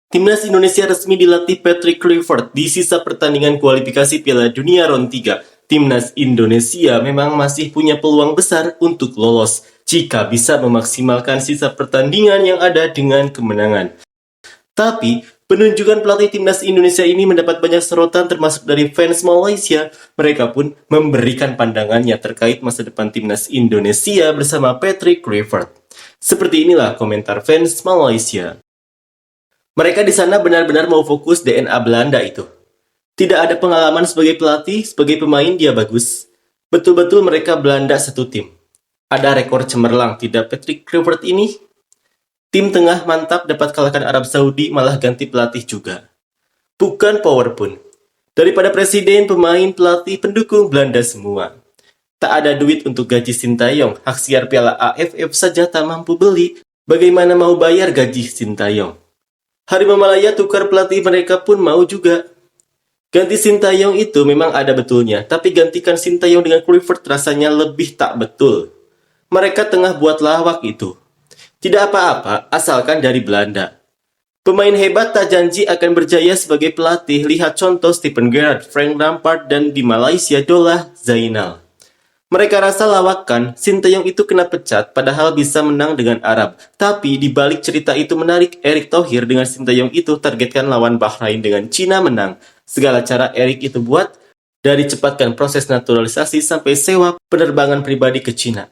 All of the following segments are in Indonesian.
Timnas Indonesia resmi dilatih Patrick Kluivert di sisa pertandingan kualifikasi Piala Dunia Round 3. Timnas Indonesia memang masih punya peluang besar untuk lolos jika bisa memaksimalkan sisa pertandingan yang ada dengan kemenangan. Tapi, penunjukan pelatih Timnas Indonesia ini mendapat banyak sorotan termasuk dari fans Malaysia. Mereka pun memberikan pandangannya terkait masa depan Timnas Indonesia bersama Patrick Kluivert. Seperti inilah komentar fans Malaysia. Mereka di sana benar-benar mau fokus DNA Belanda itu. Tidak ada pengalaman sebagai pelatih, sebagai pemain dia bagus. Betul-betul mereka Belanda satu tim. Ada rekor cemerlang, tidak Patrick Kluivert ini? Tim tengah mantap dapat kalahkan Arab Saudi malah ganti pelatih juga. Bukan power pun. Daripada presiden, pemain, pelatih, pendukung Belanda semua. Tak ada duit untuk gaji Sintayong, hak siar Piala AFF saja tak mampu beli. Bagaimana mau bayar gaji Sintayong? Harimau Malaya tukar pelatih mereka pun mau juga. Ganti Sintayong itu memang ada betulnya, tapi gantikan Sintayong dengan Kluivert rasanya lebih tak betul. Mereka tengah buat lawak itu. Tidak apa-apa, asalkan dari Belanda. Pemain hebat tak janji akan berjaya sebagai pelatih. Lihat contoh Steven Gerrard, Frank Lampard, dan di Malaysia Dolah Zainal. Mereka rasa lawakan, Sintayong itu kena pecat padahal bisa menang dengan Arab. Tapi di balik cerita itu menarik, Erick Thohir dengan Sintayong itu targetkan lawan Bahrain dengan Cina menang. Segala cara Erick itu buat, dari cepatkan proses naturalisasi sampai sewa penerbangan pribadi ke Cina.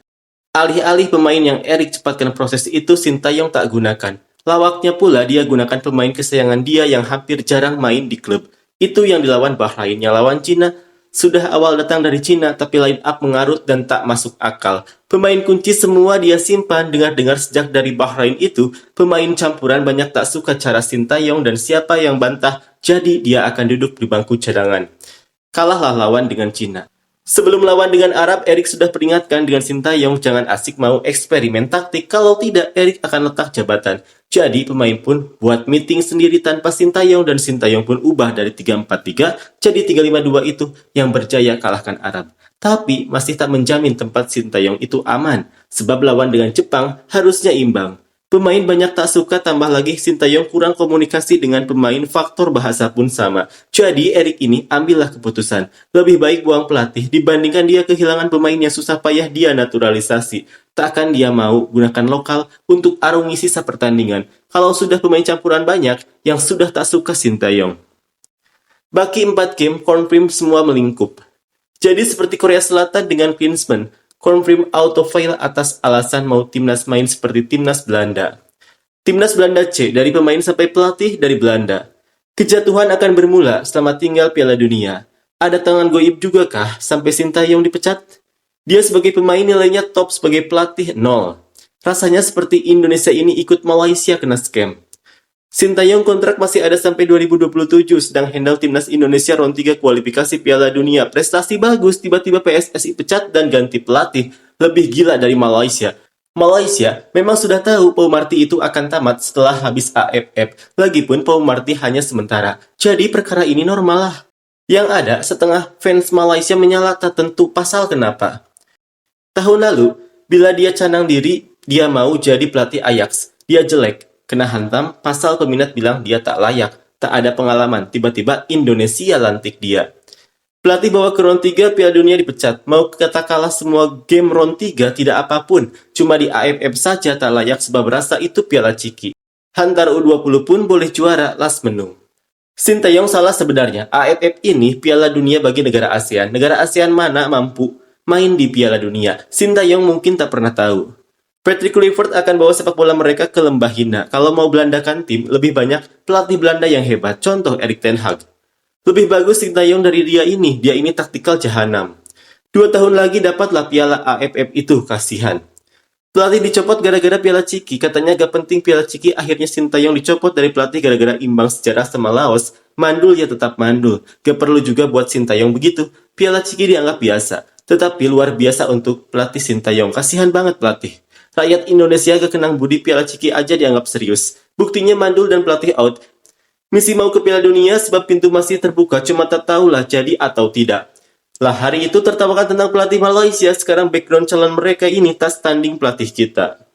Alih-alih pemain yang Erick cepatkan proses itu Sintayong tak gunakan. Lawaknya pula dia gunakan pemain kesayangan dia yang hampir jarang main di klub. Itu yang dilawan Bahrain, yang lawan Cina. Sudah awal datang dari Cina, tapi line up mengarut dan tak masuk akal. Pemain kunci semua dia simpan. Dengar-dengar sejak dari Bahrain itu, pemain campuran banyak tak suka cara Sintayong dan siapa yang bantah, jadi dia akan duduk di bangku cadangan. Kalahlah lawan dengan Cina. Sebelum lawan dengan Arab, Erick sudah peringatkan dengan Sintayong jangan asik mau eksperimen taktik, kalau tidak Erick akan letak jabatan. Jadi pemain pun buat meeting sendiri tanpa Sintayong dan Sintayong pun ubah dari 3-4-3 jadi 3-5-2 itu yang berjaya kalahkan Arab. Tapi masih tak menjamin tempat Sintayong itu aman, sebab lawan dengan Jepang harusnya imbang. Pemain banyak tak suka, tambah lagi Sintayong kurang komunikasi dengan pemain, faktor bahasa pun sama. Jadi Erick ini ambillah keputusan, lebih baik buang pelatih dibandingkan dia kehilangan pemain yang susah payah dia naturalisasi. Takkan dia mau gunakan lokal untuk arungi sisa pertandingan kalau sudah pemain campuran banyak yang sudah tak suka Sintayong. Baki 4 game, confirm semua melingkup. Jadi seperti Korea Selatan dengan Klinsmann, confirm auto fail atas alasan mau timnas main seperti timnas Belanda. Timnas Belanda C, dari pemain sampai pelatih dari Belanda. Kejatuhan akan bermula selama tinggal Piala Dunia. Ada tangan goib juga kah sampai Sintayong dipecat? Dia sebagai pemain nilainya top, sebagai pelatih 0. Rasanya seperti Indonesia ini ikut Malaysia kena scam. Sintayong kontrak masih ada sampai 2027, sedang handle timnas Indonesia round 3 kualifikasi Piala Dunia. Prestasi bagus, tiba-tiba PSSI pecat dan ganti pelatih. Lebih gila dari Malaysia. Malaysia memang sudah tahu Paul Marty itu akan tamat setelah habis AFF. Lagipun Paul Marty hanya sementara. Jadi perkara ini normal lah. Yang ada, setengah fans Malaysia menyala tak tentu pasal kenapa. Tahun lalu, bila dia canang diri, dia mau jadi pelatih Ajax. Dia jelek, kena hantam, pasal peminat bilang dia tak layak, tak ada pengalaman. Tiba-tiba Indonesia lantik dia. Pelatih bawa ke round 3 Piala Dunia dipecat. Mau kata kalah semua game round 3 tidak apapun. Cuma di AFF saja tak layak sebab rasa itu Piala Ciki. Hantar U20 pun boleh juara last menung. Sintayong salah sebenarnya. AFF ini Piala Dunia bagi negara ASEAN. Negara ASEAN mana mampu main di Piala Dunia? Sintayong mungkin tak pernah tahu. Patrick Kluivert akan bawa sepak bola mereka ke lembah hina. Kalau mau belandakan tim, lebih banyak pelatih Belanda yang hebat. Contoh Erik ten Hag. Lebih bagus Sintayong dari dia ini. Dia ini taktikal jahanam. 2 tahun lagi dapatlah Piala AFF itu, kasihan. Pelatih dicopot gara-gara Piala Ciki. Katanya gak penting Piala Ciki, akhirnya Sintayong dicopot dari pelatih gara-gara imbang sejarah sama Laos. Mandul ya tetap mandul. Gak perlu juga buat Sintayong begitu. Piala Ciki dianggap biasa. Tetapi luar biasa untuk pelatih Sintayong. Kasihan banget pelatih. Rakyat Indonesia kekenang budi, Piala Ciki aja dianggap serius. Buktinya mandul dan pelatih out. Misi mau ke Piala Dunia sebab pintu masih terbuka, cuma tak tahulah jadi atau tidak. Lah hari itu tertawakan tentang pelatih Malaysia, sekarang background calon mereka ini tas tanding pelatih kita.